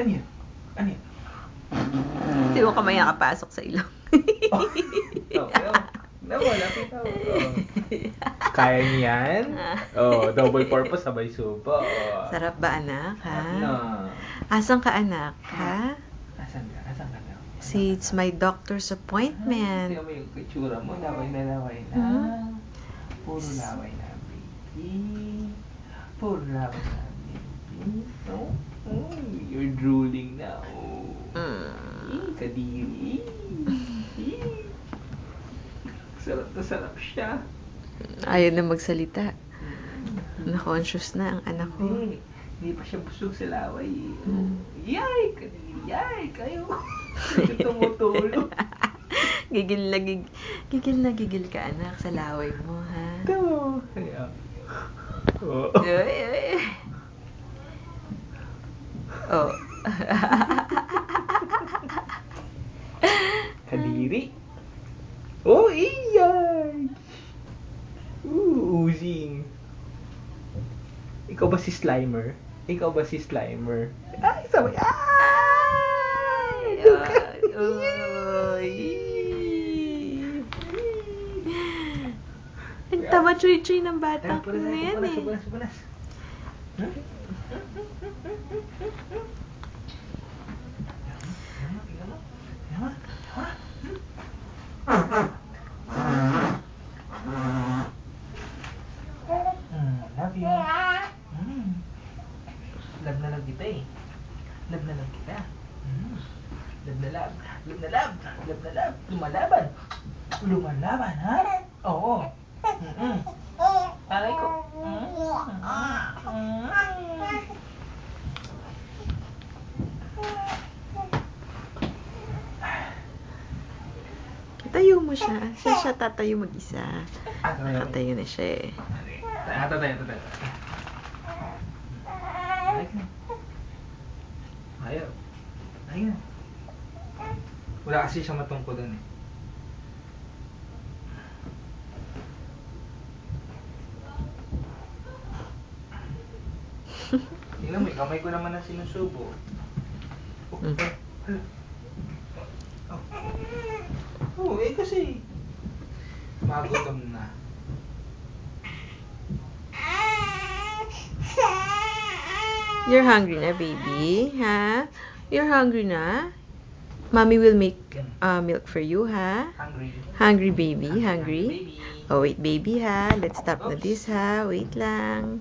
Ano yan? Ano yan? Hindi mo kamay nakapasok sa ilong. Lapit ako. Kaya niyan? Double purpose, sabay subo. Sarap ba, anak, ha? Ano? Asan ka, anak, ha? Asan ka? Asan ka na? See, it's my doctor's appointment. Tingnan mo yung itsura mo. Laway na laway na. Puro laway na, baby. Puro laway na, baby. No? You're drooling now. Kadiri. Sarap na sarap siya. Ayaw na magsalita. Na-conscious na ang anak ko. Hindi pa siya busog sa laway. Yay! Kadiri, yay! Kayo. Ito tumutulog. Gigil na gigil ka, anak, sa laway mo, ha? Ito. Kaya. Ay. Oh. Kadiri. Oh, iyay! Oozing. Ikaw ba si Slimer? Ikaw ba si Slimer? Ay, sabay. Ay! Ang tama chuy-chuy ng bata ko na yan eh. Punas. Love you. Love na love kita eh. Love na love kita. Love na love. Love na love. Love na love. Lumalaban. Lumalaban, ha? Oo. Aray ko. Tayo mo siya. Siya tatayo mag-isa. Tatayo na siya eh. Tatayo. Ayaw. Wala kasi siya matungkulan eh. Tingnan mo, kamay ko naman ang sinusubo. Kasi magutom na. You're hungry na, baby? Ha? You're hungry na? Mommy will make milk for you, ha? Hungry, baby? Hungry? Baby. Oh, wait, baby, ha? Let's stop na this, ha? Wait lang.